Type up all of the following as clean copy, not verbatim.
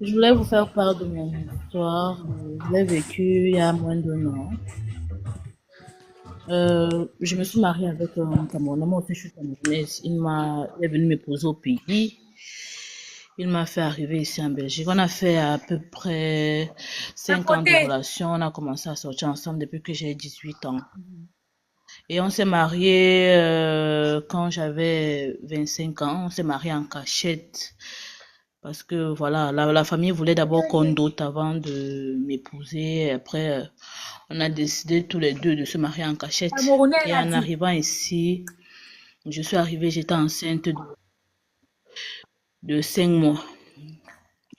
Je voulais vous faire part de mon histoire. Je l'ai vécu il y a moins d'un an. Je me suis mariée avec un Camerounais. Moi aussi, je suis camerounaise. Il est venu m'épouser au pays. Il m'a fait arriver ici en Belgique. On a fait à peu près À 5 ans de côté. relation. On a commencé à sortir ensemble depuis que j'ai 18 ans. Et on s'est marié quand j'avais 25 ans. On s'est marié en cachette. Parce que voilà, la famille voulait d'abord qu'on dote avant de m'épouser. Après, on a décidé tous les deux de se marier en cachette. Camerounais, elle Et a en dit. arrivant ici, je suis arrivée, j'étais enceinte de 5 mois.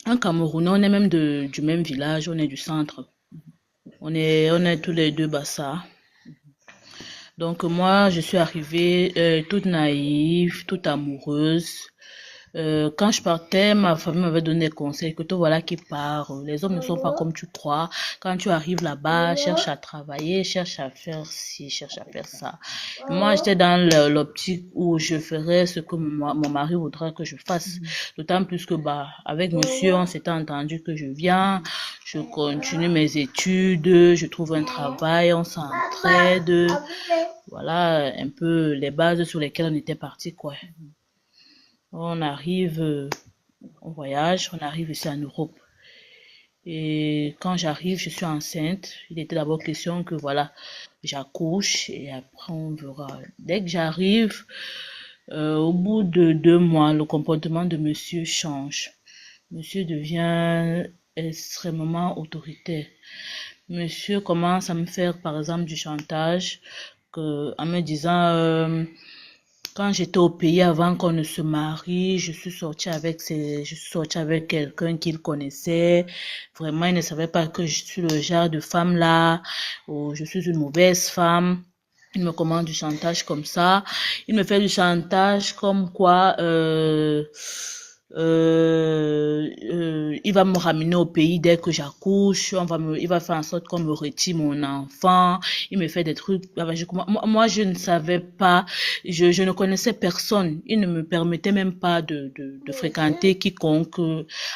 En Cameroun, on est même du même village, on est du centre. On est tous les deux Bassa. Donc moi, je suis arrivée toute naïve, toute amoureuse. Quand je partais, ma famille m'avait donné des conseils que te voilà qui part. Les hommes ne sont pas comme tu crois. Quand tu arrives là-bas, cherche à travailler, cherche à faire ci, cherche à faire ça. Et moi, j'étais dans l'optique où je ferais ce que mon mari voudrait que je fasse. D'autant plus que, bah, avec monsieur, on s'était entendu que je viens, je continue mes études, je trouve un travail, on s'entraide. Voilà un peu les bases sur lesquelles on était parti, quoi. On arrive, on voyage, on arrive ici en Europe. Et quand j'arrive, je suis enceinte. Il était d'abord question que voilà, j'accouche et après on verra. Dès que j'arrive, au bout de 2 mois, le comportement de monsieur change. Monsieur devient extrêmement autoritaire. Monsieur commence à me faire, par exemple, du chantage en me disant quand j'étais au pays avant qu'on ne se marie, je suis sortie avec quelqu'un qu'il connaissait. Vraiment, il ne savait pas que je suis le genre de femme là, ou je suis une mauvaise femme. Il me commande du chantage comme ça. Il me fait du chantage comme quoi il va me ramener au pays dès que j'accouche. Il va faire en sorte qu'on me retire mon enfant. Il me fait des trucs. Moi, je ne savais pas. Je ne connaissais personne. Il ne me permettait même pas de fréquenter quiconque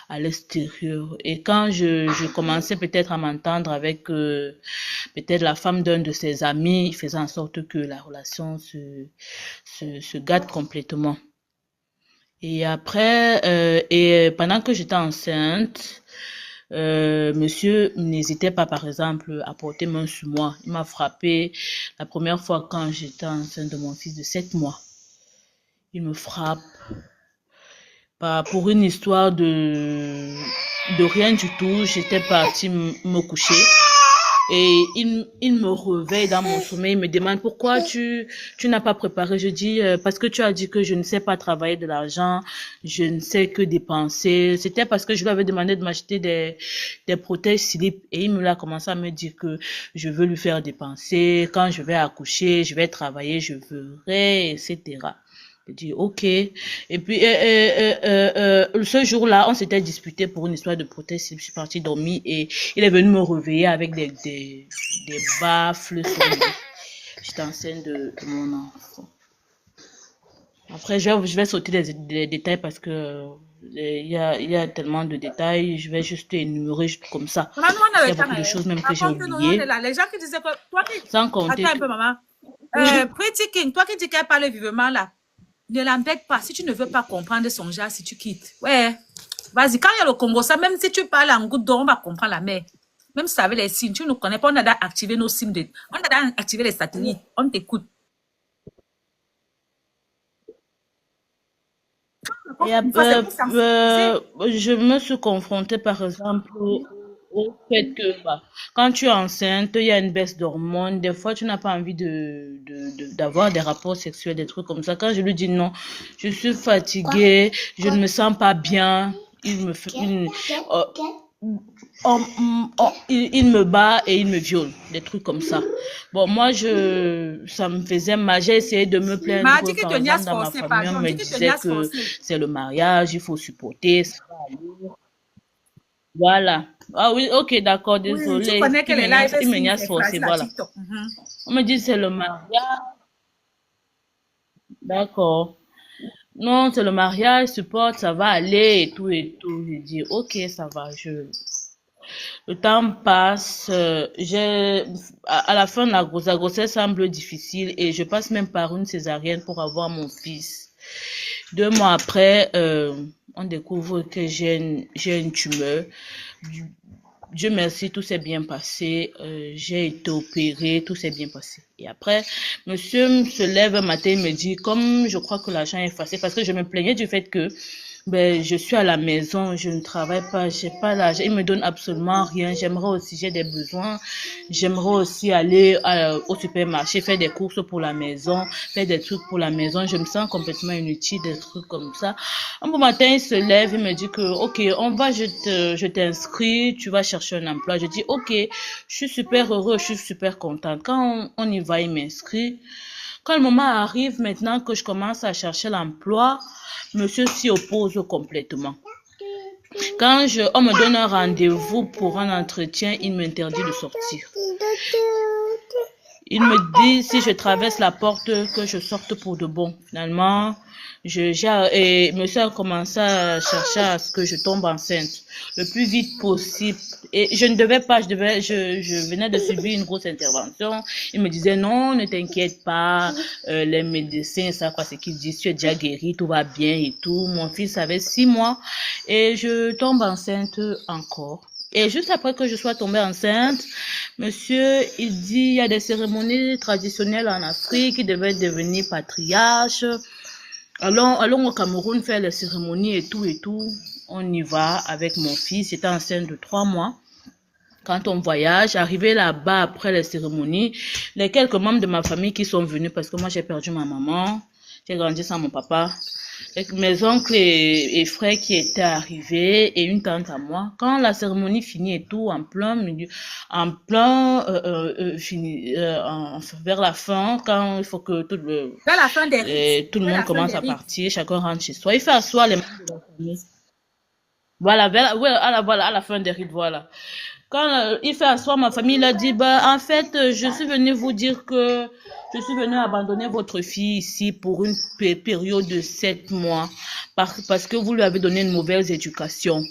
à l'extérieur. Et quand je commençais peut-être à m'entendre avec peut-être la femme d'un de ses amis, il faisait en sorte que la relation se gâte complètement. Et après, pendant que j'étais enceinte, monsieur n'hésitait pas, par exemple, à porter main sur moi. Il m'a frappé la première fois quand j'étais enceinte de mon fils de 7 mois. Il me frappe pas pour une histoire de rien du tout. J'étais partie me coucher. Et il me réveille dans mon sommeil, il me demande pourquoi tu n'as pas préparé. Je dis parce que tu as dit que je ne sais pas travailler de l'argent, je ne sais que dépenser. C'était parce que je lui avais demandé de m'acheter des protèges slip et il me l'a commencé à me dire que je veux lui faire dépenser. Quand je vais accoucher, je vais travailler, je ferai, etc. Je dis ok. Et puis ce jour-là, on s'était disputé pour une histoire de protest. Je suis partie dormir et il est venu me réveiller avec des baffles sur lui. J'étais enceinte de mon enfant. Après, je vais sauter les détails parce que il y a tellement de détails. Je vais juste énumérer juste comme ça. Maman, nous, on Parce qu'il avait y a ça, beaucoup de hein. choses même que j'ai Raconte-nous, on est oubliées. là. Les gens qui disaient que toi qui. Sans compter Attends un que... peu, maman. Oui. Pretty King, toi qui dis qu'elle parle vivement là, ne l'embête pas. Si tu ne veux pas comprendre son genre, si tu quittes. Ouais. Vas-y, quand il y a le Congo, ça, même si tu parles en goutte d'eau, on va comprendre la mer. Même si ça avait les signes, tu ne connais pas, on a activé nos signes. On a activé les satellites. On t'écoute. Et, Une fois, c'est pour sensibiliser. je me suis confrontée, par exemple, au fait que bah, quand tu es enceinte, il y a une baisse d'hormones. Des fois, tu n'as pas envie d'avoir des rapports sexuels, des trucs comme ça. Quand je lui dis non, je suis fatiguée, je ne me sens pas bien, il me fait euh, il me bat et il me viole, des trucs comme ça. Bon, moi, ça me faisait mal. J'ai essayé de me Mais elle plaindre, dit que par tu n'y as exemple, dans ma forcé, famille, on pardon. me Dit que tu n'y disait as que forcé. c'est le mariage, il faut supporter. Ça va aller. Voilà. Ah oui, ok, d'accord, Oui, tu désolé. connais que les lives Il me stream, niaise c'est forcé, facile à voilà. TikTok. On me dit c'est le mariage, d'accord. non, c'est le mariage, support, ça va aller et tout et tout. J'ai dit, ok, ça va, le temps passe, à la fin de la grossesse semble difficile et je passe même par une césarienne pour avoir mon fils. 2 mois après, on découvre que j'ai une tumeur. Dieu merci, tout s'est bien passé. J'ai été opérée, tout s'est bien passé. Et après, monsieur se lève un matin, il me dit, comme je crois que l'argent est facile, parce que je me plaignais du fait que ben, je suis à la maison, je ne travaille pas, j'ai pas l'argent, il me donne absolument rien. J'aimerais aussi, j'ai des besoins. J'aimerais aussi aller au supermarché, faire des courses pour la maison, faire des trucs pour la maison. Je me sens complètement inutile, des trucs comme ça. Un bon matin, il se lève, il me dit que, ok, je t'inscris, tu vas chercher un emploi. Je dis, ok, je suis super heureux, je suis super contente. Quand on y va, il m'inscrit. Quand le moment arrive, maintenant que je commence à chercher l'emploi, monsieur s'y oppose complètement. Quand on me donne un rendez-vous pour un entretien, il m'interdit de sortir. Il me dit si je traverse la porte que je sorte pour de bon. Finalement, et monsieur a commencé à chercher à ce que je tombe enceinte le plus vite possible. Et je ne devais pas, je venais de subir une grosse intervention. Il me disait non, ne t'inquiète pas, les médecins savent quoi ce qu'ils disent, tu es déjà guéri, tout va bien et tout. Mon fils avait 6 mois et je tombe enceinte encore. Et juste après que je sois tombée enceinte, monsieur, il dit, il y a des cérémonies traditionnelles en Afrique, il devait devenir patriarche. Allons au Cameroun faire les cérémonies et tout et tout. On y va avec mon fils, j'étais enceinte de 3 mois. Quand on voyage, arrivé là-bas après les cérémonies, les quelques membres de ma famille qui sont venus, parce que moi j'ai perdu ma maman, j'ai grandi sans mon papa, mes oncles et frères qui étaient arrivés et une tante à moi. Quand la cérémonie finit et tout, vers la fin, quand il faut que tout le monde commence à partir, chacun rentre chez soi. Il fait asseoir les membres de la famille. Voilà, à la fin des rites, voilà. Quand il fait asseoir ma famille, il a dit, bah, en fait, je suis venu vous dire que je suis venu abandonner votre fille ici pour une période de 7 mois parce que vous lui avez donné une mauvaise éducation.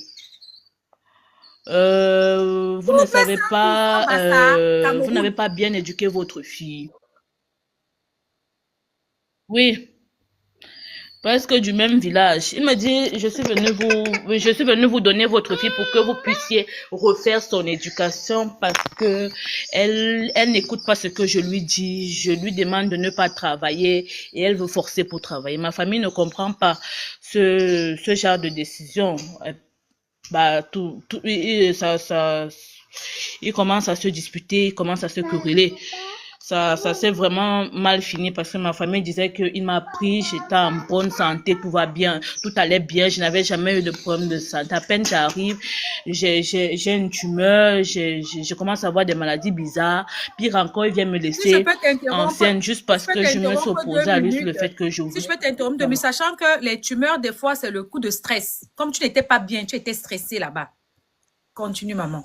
Vous ne savez pas, vous n'avez pas bien éduqué votre fille. Oui. Presque du même village. Il me dit, je suis venu vous donner votre fille pour que vous puissiez refaire son éducation parce que elle n'écoute pas ce que je lui dis. Je lui demande de ne pas travailler et elle veut forcer pour travailler. Ma famille ne comprend pas ce genre de décision. Bah, ils commencent à se disputer, ils commencent à se quereller. Ça s'est vraiment mal fini parce que ma famille disait qu'il m'a pris, j'étais en bonne santé, tout va bien, tout allait bien, je n'avais jamais eu de problème de santé. À peine j'arrive, j'ai une tumeur, je commence à avoir des maladies bizarres. Pire encore, il vient me laisser enceinte juste parce que je me suis opposée à lui sur le fait que je voulais. Si je peux t'interrompre, mais sachant que les tumeurs, des fois, c'est le coup de stress. Comme tu n'étais pas bien, tu étais stressée là-bas. Continue, maman.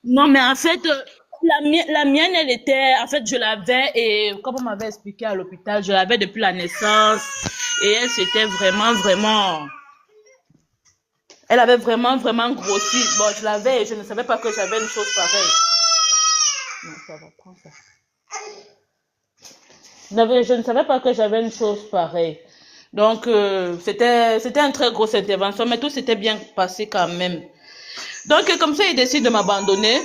Non, mais en fait, la mienne, elle était, en fait, je l'avais, et comme on m'avait expliqué à l'hôpital, je l'avais depuis la naissance, et elle s'était elle avait vraiment grossi. Bon, je l'avais, et je ne savais pas que j'avais une chose pareille. Non, ça va, prends ça. Je ne savais pas que j'avais une chose pareille. Donc, c'était une très grosse intervention, mais tout s'était bien passé quand même. Donc, comme ça, il décide de m'abandonner.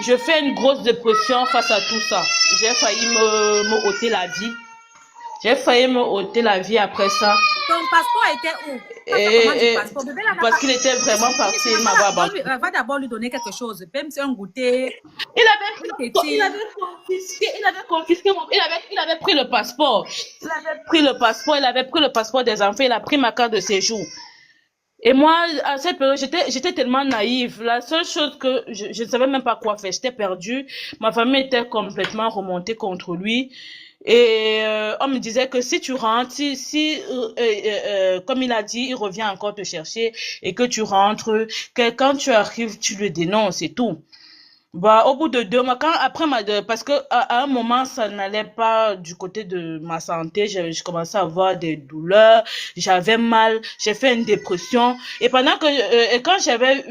Je fais une grosse dépression face à tout ça. J'ai failli me ôter la vie. J'ai failli me ôter la vie après ça. Ton passeport était où? Parce qu'il était vraiment parti, il m'avait abandonné. Va d'abord lui donner quelque chose. Même si un goûter. Il avait pris le passeport. Il avait pris le passeport des enfants. Il a pris ma carte de séjour. Et moi, à cette période, j'étais tellement naïve. La seule chose que je ne savais même pas quoi faire. J'étais perdue. Ma famille était complètement remontée contre lui. Et on me disait que si tu rentres, comme il a dit, il revient encore te chercher et que tu rentres, que quand tu arrives, tu le dénonces et tout. Bah, au bout de 2 mois, parce que à un moment, ça n'allait pas du côté de ma santé, je commençais à avoir des douleurs, j'avais mal, j'ai fait une dépression, et et quand j'avais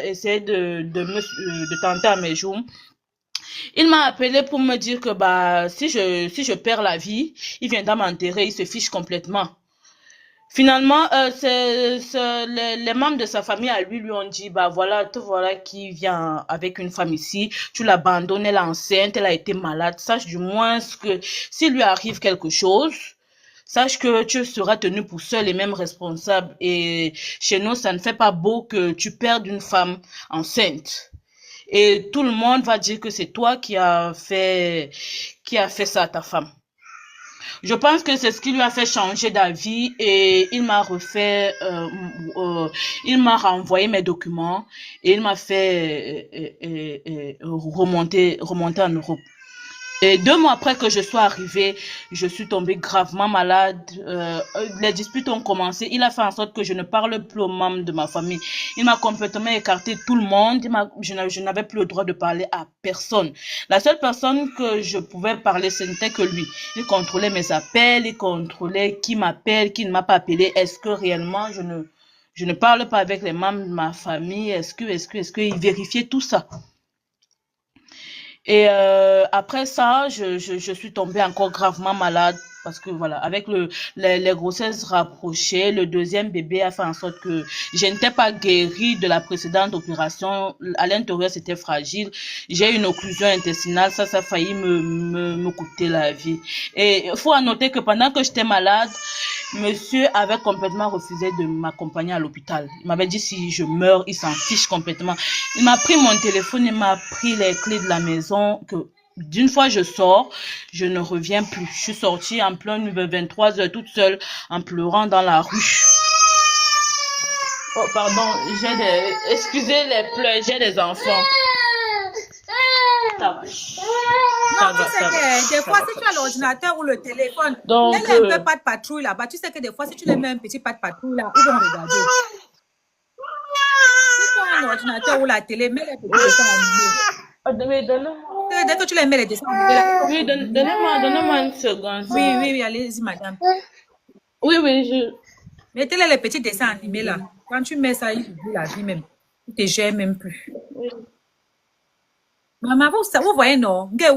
essayé de tenter à mes jours, il m'a appelé pour me dire que bah si je perds la vie, il viendra m'enterrer, il se fiche complètement. Finalement, les membres de sa famille à lui ont dit, bah voilà, te voilà qui vient avec une femme ici, tu l'abandonnes, elle est enceinte, elle a été malade, sache du moins que s'il lui arrive quelque chose, sache que tu seras tenu pour seul et même responsable. Et chez nous, ça ne fait pas beau que tu perdes une femme enceinte. Et tout le monde va dire que c'est toi qui a fait ça à ta femme. Je pense que c'est ce qui lui a fait changer d'avis et il m'a renvoyé mes documents et il m'a fait remonter en Europe. Et 2 mois après que je sois arrivée, je suis tombée gravement malade. Les disputes ont commencé. Il a fait en sorte que je ne parle plus aux membres de ma famille. Il m'a complètement écarté tout le monde. Je n'avais plus le droit de parler à personne. La seule personne que je pouvais parler, ce n'était que lui. Il contrôlait mes appels, il contrôlait qui m'appelle, qui ne m'a pas appelé. Est-ce que réellement je ne parle pas avec les membres de ma famille? Est-ce que il vérifiait tout ça? Et après ça, je suis tombée encore gravement malade parce que voilà, avec les grossesses rapprochées, le deuxième bébé a fait en sorte que je n'étais pas guérie de la précédente opération. À l'intérieur, c'était fragile. J'ai eu une occlusion intestinale. Ça a failli me coûter la vie. Et il faut noter que pendant que j'étais malade, monsieur avait complètement refusé de m'accompagner à l'hôpital. Il m'avait dit si je meurs, il s'en fiche complètement. Il m'a pris mon téléphone, il m'a pris les clés de la maison, que d'une fois je sors, je ne reviens plus. Je suis sortie en plein 23h toute seule, en pleurant dans la rue. Oh, pardon, excusez les pleurs, j'ai des enfants. Ça va. Non, tu sais que des fois, si tu as l'ordinateur ou le téléphone, Donc, mets un peu pas de patrouille là-bas. Tu sais que des fois, si tu les mets un petit pas de patrouille là, ils vont regarder. Si tu as un ordinateur ou la télé, mets les petits dessins animés. Dès que tu les mets les dessins animés là. Oui, donnez-moi une seconde. Oui, allez-y, madame. Oui, Mettez-les les petits dessins animés là. Quand tu mets ça, ils oublient la vie même. Ils te gèrent même plus. Oui. Maman, vous voyez, non? Gay,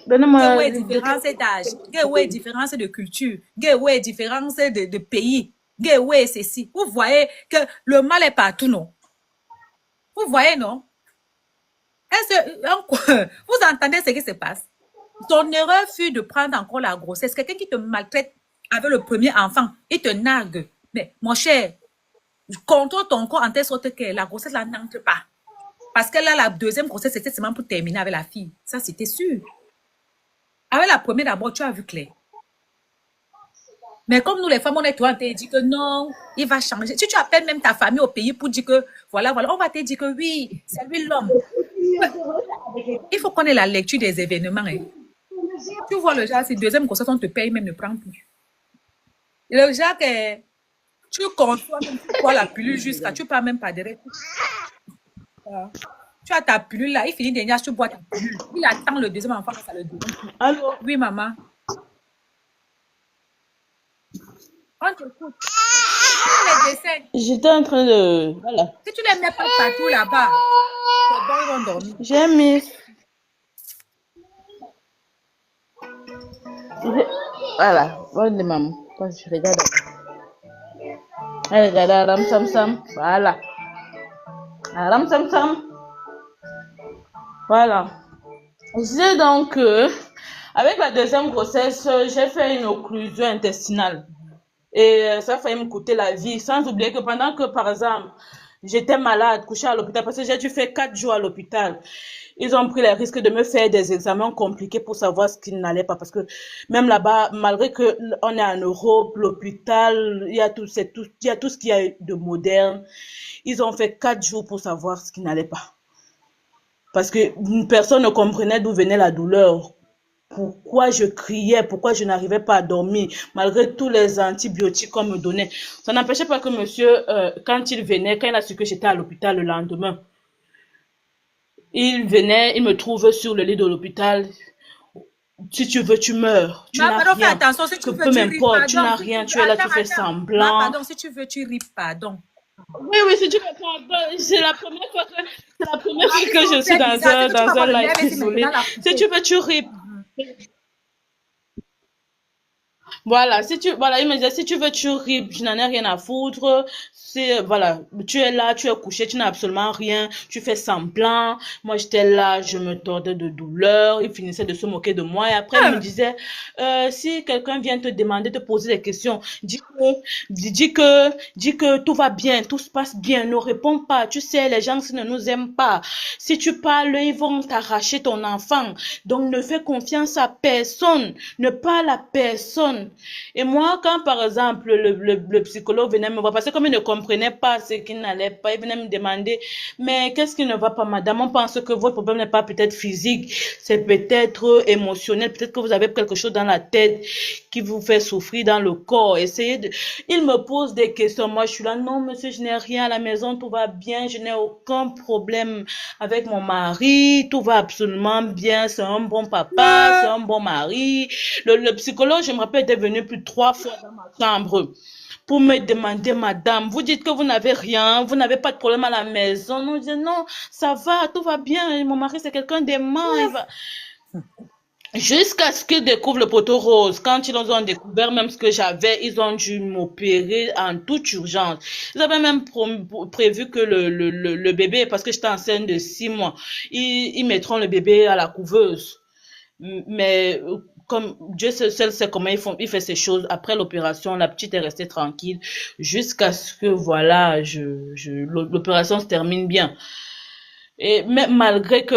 Donnez-moi différence d'âge. Gay, différence de culture. Gay, différence de pays. Gay, ceci. Vous voyez que le mal est partout, non? Vous voyez, non? Vous entendez ce qui se passe? Ton erreur fut de prendre encore la grossesse. Quelqu'un qui te maltraite avec le premier enfant, il te nargue. Mais, mon cher, contrôle ton corps en telle sorte que la grossesse là n'entre pas. Parce que là, la deuxième grossesse, c'était seulement pour terminer avec la fille. Ça, c'était sûr. Avec la première, d'abord, tu as vu clair. Mais comme nous, les femmes, on est toi, on t'a dit que non, il va changer. Si tu appelles même ta famille au pays pour dire que, voilà, on va te dire que oui, c'est lui l'homme. Il faut qu'on ait la lecture des événements. Hein. Tu vois le genre, si deuxième grossesse, on te paye, même ne prend plus. Et le genre que tu conçois, même tu bois la pilule jusqu'à, tu ne parles même pas de tu as ta pilule là, il finit dernière, tu bois ta pilule. Il attend le deuxième enfant, ça le donne. Allô? Oui, maman. On t'écoute. Les dessins. J'étais en train de... Voilà. Si tu les mets pas partout là-bas, c'est bon, ils vont dormir. J'ai mis... Voilà. Voilà, maman. Quand je regarde... Elle regarde Aram Sam Sam. Voilà. Aram Sam Sam. Voilà. Je disais donc que, avec la deuxième grossesse, j'ai fait une occlusion intestinale. Et ça a failli me coûter la vie. Sans oublier que pendant que, par exemple, j'étais malade, couchée à l'hôpital, parce que j'ai dû faire 4 jours à l'hôpital. Ils ont pris le risque de me faire des examens compliqués pour savoir ce qui n'allait pas. Parce que même là-bas, malgré que on est en Europe, l'hôpital, il y a tout ce qu'il y a de moderne. Ils ont fait 4 jours pour savoir ce qui n'allait pas. Parce que personne ne comprenait d'où venait la douleur. Pourquoi je criais, pourquoi je n'arrivais pas à dormir, malgré tous les antibiotiques qu'on me donnait. Ça n'empêchait pas que monsieur, quand il venait, quand il a su que j'étais à l'hôpital le lendemain, Il venait, il me trouve sur le lit de l'hôpital. Si tu veux, tu meurs. Tu n'as Pardon, fais rien. attention, si Que tu veux, peu tu ris, m'importe, tu pardon. n'as Si tu rien. veux, Tu es là, tu fais attends. semblant. Pardon, si tu veux, tu ris, pardon. Oui, oui, si tu veux, pardon. C'est la première fois que je suis C'est bizarre, c'est que tu vas dans un voir le live lèvre et c'est isolé. maintenant la Si tu poupée. veux, tu ris. Voilà, voilà, il me disait, si tu veux, tu ris, je n'en ai rien à foutre. Voilà, tu es là, tu es couché, tu n'as absolument rien, tu fais semblant. Moi, j'étais là, je me tordais de douleur. Il finissait de se moquer de moi. Et après, il me disait, si quelqu'un vient te demander, te poser des questions, dis que tout va bien, tout se passe bien, ne réponds pas. Tu sais, les gens, s'ils ne nous aiment pas, si tu parles, ils vont t'arracher ton enfant. Donc, ne fais confiance à personne, ne parle à personne. Et moi, quand par exemple le psychologue venait me voir, parce que comme il ne comprenait pas ce qui n'allait pas, il venait me demander, mais qu'est-ce qui ne va pas, madame? On pense que votre problème n'est pas peut-être physique, c'est peut-être émotionnel, peut-être que vous avez quelque chose dans la tête qui vous fait souffrir dans le corps. Il me pose des questions. Moi, je suis là, non, monsieur, je n'ai rien à la maison, tout va bien, je n'ai aucun problème avec mon mari, tout va absolument bien, c'est un bon papa, c'est un bon mari. Le psychologue, je me rappelle, était venu plus de 3 fois dans ma chambre pour me demander, madame, vous dites que vous n'avez rien, vous n'avez pas de problème à la maison. Non, je dis, non, ça va, tout va bien. Mon mari, c'est quelqu'un d'aimant. Il va... Jusqu'à ce qu'ils découvrent le poteau rose. Quand ils ont découvert même ce que j'avais, ils ont dû m'opérer en toute urgence. Ils avaient même prévu que le bébé, parce que j'étais enceinte de 6 mois, ils mettront le bébé à la couveuse. Mais comme Dieu seul sait comment il fait ces choses. Après l'opération, la petite est restée tranquille jusqu'à ce que voilà, l'opération se termine bien. Et même malgré que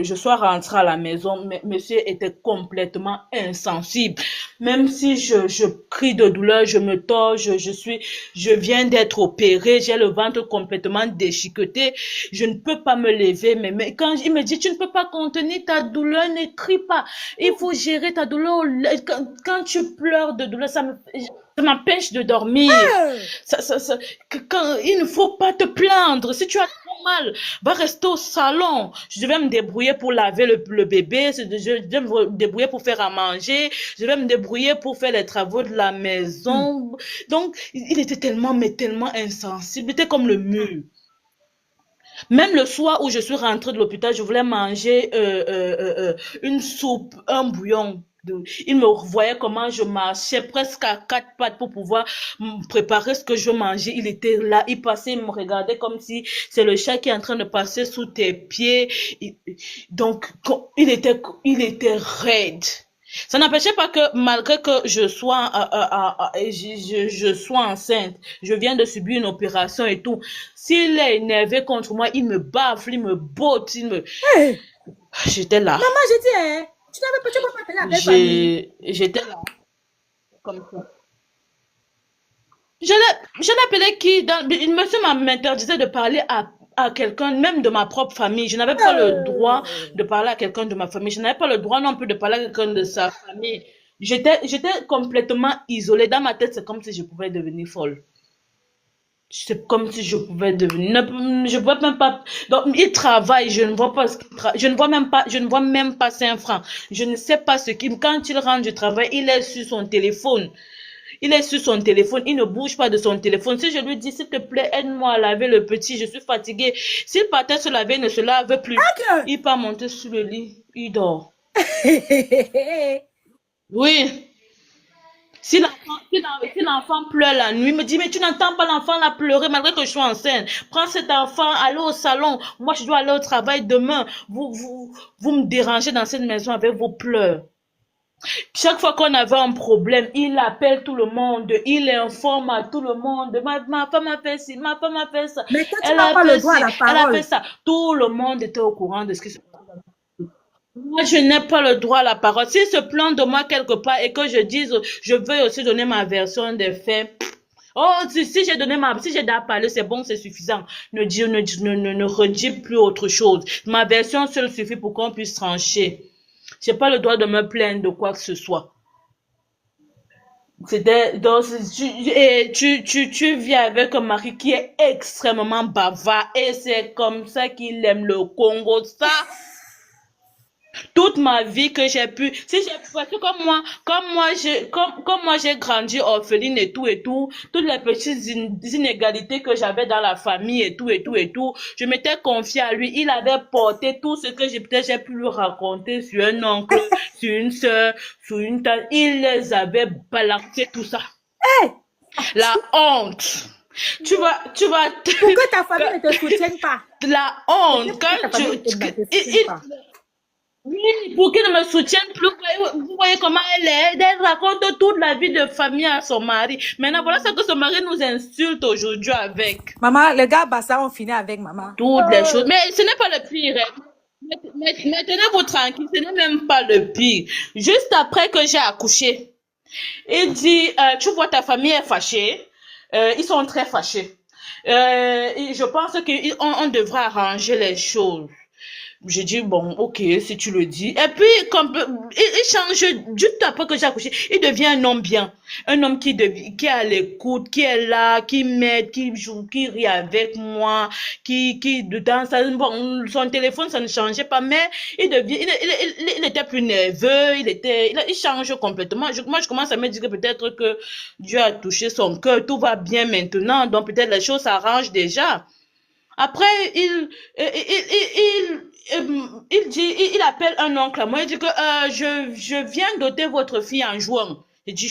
je sois rentrée à la maison, monsieur était complètement insensible. Même si je crie de douleur, je me tords, je viens d'être opérée, j'ai le ventre complètement déchiqueté, je ne peux pas me lever. Mais quand il me dit, tu ne peux pas contenir ta douleur, ne crie pas. Il faut gérer ta douleur. Quand tu pleures de douleur, ça m'empêche de dormir. Il ne faut pas te plaindre. Si tu as trop mal, va rester au salon. Je vais me débrouiller pour laver le bébé. Je vais me débrouiller pour faire à manger. Je vais me débrouiller pour faire les travaux de la maison. Donc, il était tellement insensible. Il était comme le mur. Même le soir où je suis rentrée de l'hôpital, je voulais manger une soupe, un bouillon. Il me voyait comment je marchais presque à 4 pattes pour pouvoir préparer ce que je mangeais. Il était là, il passait, il me regardait comme si c'est le chat qui est en train de passer sous tes pieds. Donc, il était raide. Ça n'empêchait pas que malgré que je sois enceinte, je viens de subir une opération et tout. S'il est énervé contre moi, il me baffe, il me botte, Hey, j'étais là. maman, j'ai dit, hein, tu peux pas appeler la belle famille. J'étais là, comme ça. Je l'ai appelé qui monsieur m'interdisait de parler à quelqu'un, même de ma propre famille. Je n'avais pas le droit de parler à quelqu'un de ma famille. Je n'avais pas le droit non plus de parler à quelqu'un de sa famille. J'étais complètement isolée. Dans ma tête, c'est comme si je pouvais devenir folle. C'est comme si je pouvais devenir, je vois même pas, donc, il travaille, je ne vois pas ce qu'il travaille, je ne vois même pas 5 francs. Je ne sais pas ce qu'il, quand il rentre du travail, il est sur son téléphone. Il est sur son téléphone, il ne bouge pas de son téléphone. Si je lui dis, s'il te plaît, aide-moi à laver le petit, je suis fatiguée. S'il partait se laver, il ne se lave plus. Okay. Il part monter sur le lit, il dort. Oui. Si l'enfant pleure la nuit, il me dit, mais tu n'entends pas l'enfant là pleurer malgré que je suis enceinte. Prends cet enfant, allez au salon. Moi, je dois aller au travail demain. Vous me dérangez dans cette maison avec vos pleurs. Chaque fois qu'on avait un problème, il appelle tout le monde, il informe à tout le monde. Ma femme a fait ci, ma femme a fait ça. Mais toi, tu n'as pas le droit à la parole. Elle a fait ça. Tout le monde était au courant de ce qui se passait. Moi, je n'ai pas le droit à la parole. S'il se plaint de moi quelque part et que je dise, je veux aussi donner ma version des faits. Oh, si j'ai déjà parlé, c'est bon, c'est suffisant. Ne redis plus autre chose. Ma version seule suffit pour qu'on puisse trancher. J'ai pas le droit de me plaindre de quoi que ce soit. Donc, tu vis avec un mari qui est extrêmement bavard et c'est comme ça qu'il aime le Congo. Ça, toute ma vie que j'ai pu, si j'ai, parce que comme moi j'ai grandi orpheline et tout, toutes les petites inégalités que j'avais dans la famille et tout, je m'étais confiée à lui. Il avait porté tout ce que j'ai pu lui raconter sur un oncle, sur une sœur, sur une tante. Il les avait balancé tout ça. Hey, La honte. Tu vas, pour que ta famille ne te soutienne pas. la Pour honte, que ta quand famille ne te soutienne pas. oui, pour qu'il ne me soutienne plus, vous voyez comment elle est. Elle raconte toute la vie de famille à son mari. Maintenant, voilà ce que son mari nous insulte aujourd'hui avec. Maman, les gars, bah ça, on finit avec maman. Toutes les choses. Mais ce n'est pas le pire. Hein. Tenez-vous tranquille, ce n'est même pas le pire. Juste après que j'ai accouché, il dit, tu vois, ta famille est fâchée. Ils sont très fâchés. Et je pense qu'on devrait arranger les choses. J'ai dit, bon, ok, si tu le dis. Et puis, il change, juste après que j'ai accouché, il devient un homme bien. Un homme qui est à l'écoute, qui est là, qui m'aide, qui joue, qui rit avec moi, dedans, bon, son téléphone, ça ne changeait pas, mais il était plus nerveux, il change complètement. Moi, je commence à me dire que peut-être que Dieu a touché son cœur, tout va bien maintenant, donc peut-être les choses s'arrangent déjà. Après, il appelle un oncle à moi, il dit que je viens doter votre fille en jouant. Il dit,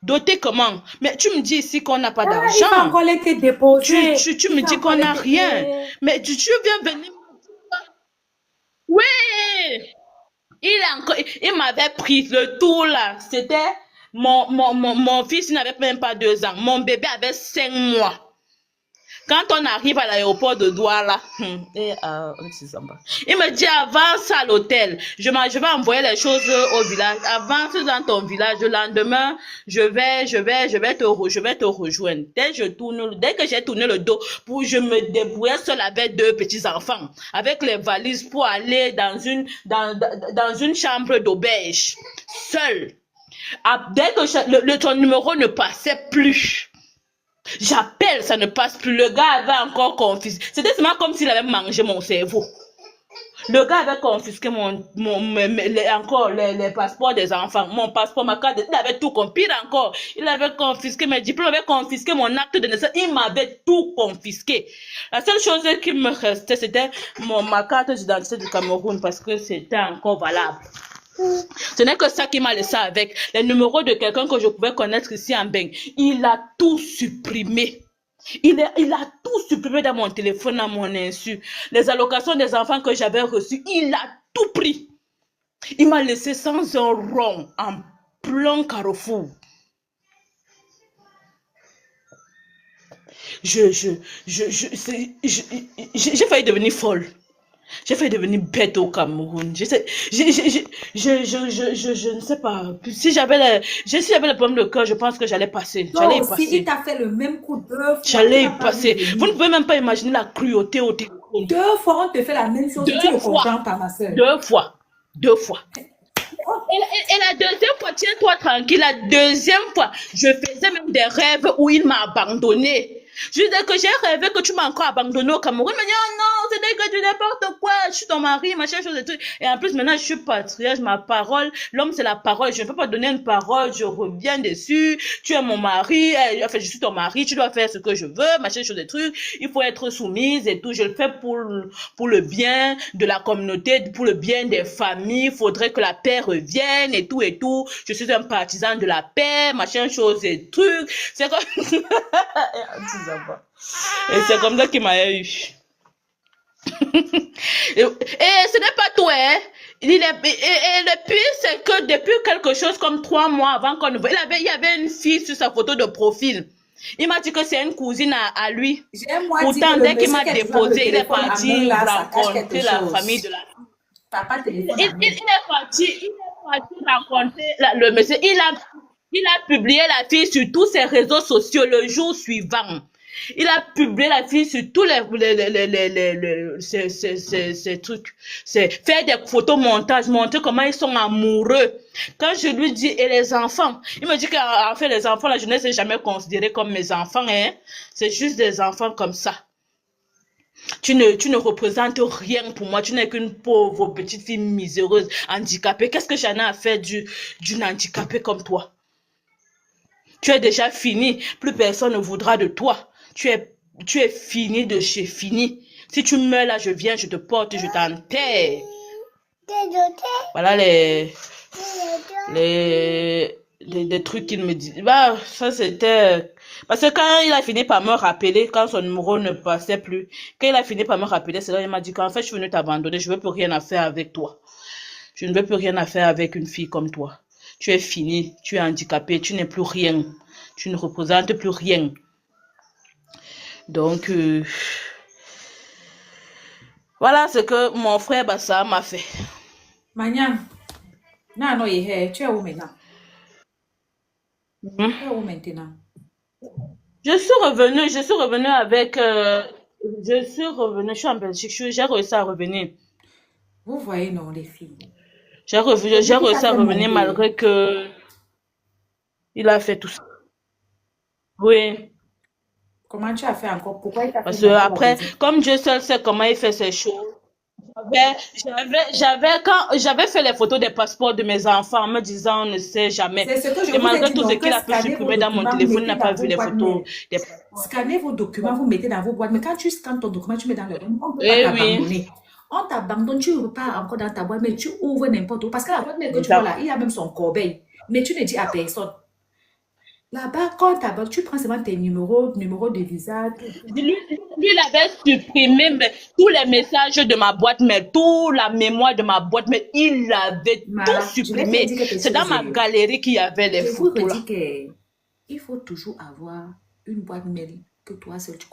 doter comment? Mais tu me dis ici qu'on n'a pas Il va d'argent. encore laisser déposer. Tu me dis qu'on n'a rien. Mais tu viens venir. Oui! Il m'avait pris le tout là. C'était mon fils n'avait même pas 2 ans. Mon bébé avait 5 mois. Quand on arrive à l'aéroport de Douala, il me dit avance à l'hôtel. Je vais envoyer les choses au village. Avance dans ton village. Le lendemain, je vais te rejoindre. Dès que j'ai tourné le dos, je me débrouillais seule avec 2 petits enfants, avec les valises pour aller dans une chambre d'auberge, seule. Dès que ton numéro ne passait plus. J'appelle, ça ne passe plus. Le gars avait encore confisqué. C'était seulement comme s'il avait mangé mon cerveau. Le gars avait confisqué encore les passeports des enfants, mon passeport, ma carte, il avait tout confisqué. Pire encore, il avait confisqué mes diplômes, il avait confisqué mon acte de naissance, il m'avait tout confisqué. La seule chose qui me restait, c'était ma carte d'identité du Cameroun parce que c'était encore valable. Ce n'est que ça qui m'a laissé avec les numéros de quelqu'un que je pouvais connaître ici en Beng. Il a tout supprimé. Il a tout supprimé dans mon téléphone à mon insu. Les allocations des enfants que j'avais reçues, il a tout pris. Il m'a laissé sans un rond en plein carrefour. J'ai failli devenir folle. J'ai failli devenir bête au Cameroun. Je ne sais pas. Si j'avais le problème de cœur, je pense que j'allais passer. J'allais y passer. Si il t'a fait le même coup 2 fois. J'allais y passer. Vous ne pouvez même pas imaginer la cruauté au téléphone. 2 fois, on te fait la même chose. 2 fois. Pas, ma soeur. 2 fois. 2 fois. Et la deuxième fois, tiens-toi tranquille, la deuxième fois, je faisais même des rêves où il m'a abandonné. Je disais que j'ai rêvé que tu m'as encore abandonné au Cameroun. Il me dit, oh non, c'est que tu n'importe quoi, je suis ton mari, machin, chose et tout. Et en plus, maintenant, je suis patriarche, ma parole, l'homme, c'est la parole. Je ne peux pas donner une parole, je reviens dessus. Tu es mon mari, enfin, je suis ton mari, tu dois faire ce que je veux, machin, chose et trucs. Il faut être soumise et tout. Je le fais pour le bien de la communauté, pour le bien des familles. Il faudrait que la paix revienne et tout et tout. Je suis un partisan de la paix, machin, chose et trucs. C'est comme... Et c'est comme ça qu'il m'a eu. Et ce n'est pas tout, hein. Et le pire, c'est que depuis quelque chose comme 3 mois avant qu'on ne voit, il y avait une fille sur sa photo de profil. Il m'a dit que c'est une cousine à lui. Pourtant, dès qu'il m'a déposé, il est parti rencontrer la famille de la fille. Il est parti rencontrer le monsieur. Il a publié la fille sur tous ses réseaux sociaux le jour suivant. Il a publié la fille sur tous ces trucs. C'est faire des photos montage, montrer comment ils sont amoureux. Quand je lui dis, et les enfants, il me dit qu'en fait, les enfants, la jeunesse n'est jamais considérée comme mes enfants, hein. C'est juste des enfants comme ça. Tu ne représentes rien pour moi. Tu n'es qu'une pauvre petite fille miséreuse, handicapée. Qu'est-ce que j'en ai à faire d'une handicapée comme toi? Tu es déjà fini. Plus personne ne voudra de toi. Tu es fini de chez fini. Si tu meurs là, je viens, je te porte, je t'enterre. Voilà les trucs qu'il me dit. Bah, ça c'était... Parce que quand il a fini par me rappeler, quand son numéro ne passait plus, quand il a fini par me rappeler, c'est là qu'il m'a dit qu'en fait, je suis venu t'abandonner, je veux plus rien à faire avec toi. Je ne veux plus rien à faire avec une fille comme toi. Tu es fini, tu es handicapé, tu n'es plus rien. Tu ne représentes plus rien. Donc, voilà ce que mon frère Bassa m'a fait. Manya, tu es où maintenant? Tu es où maintenant? Je suis revenue avec... je suis en Belgique, j'ai réussi à revenir. Vous voyez, non, les filles. J'ai réussi à revenir malgré que... Il a fait tout ça. Oui. Comment tu as fait encore? Pourquoi il t'a fait? Parce que après, comme Dieu seul sait comment il fait ses choses, j'avais fait les photos des passeports de mes enfants en me disant on ne sait jamais. C'est ce que je Et vous ai malgré dit, tout ce donc, qu'il a pu scannez supprimer vos dans mon documents, téléphone, il mettez n'a pas dans vu les vos boîtes photos mail. des passeports. Scannez vos documents, vous mettez dans vos boîtes. Mais quand tu scannes ton document, tu mets dans le... On ne peut Eh pas oui. t'abandonner. On t'abandonne, tu repars encore dans ta boîte mail, tu ouvres n'importe où. Parce que la boîte mail que tu vois là, il y a même son corbeil. Mais tu ne dis à personne. Là-bas, quand t'abonnes, tu prends seulement tes numéros de visa. Lui, il avait supprimé tous les messages de ma boîte mail, toute la mémoire de ma boîte mail, il avait tout supprimé. C'est dans ma galerie qu'il y avait les photos là. Il faut toujours avoir une boîte mail que toi seul tu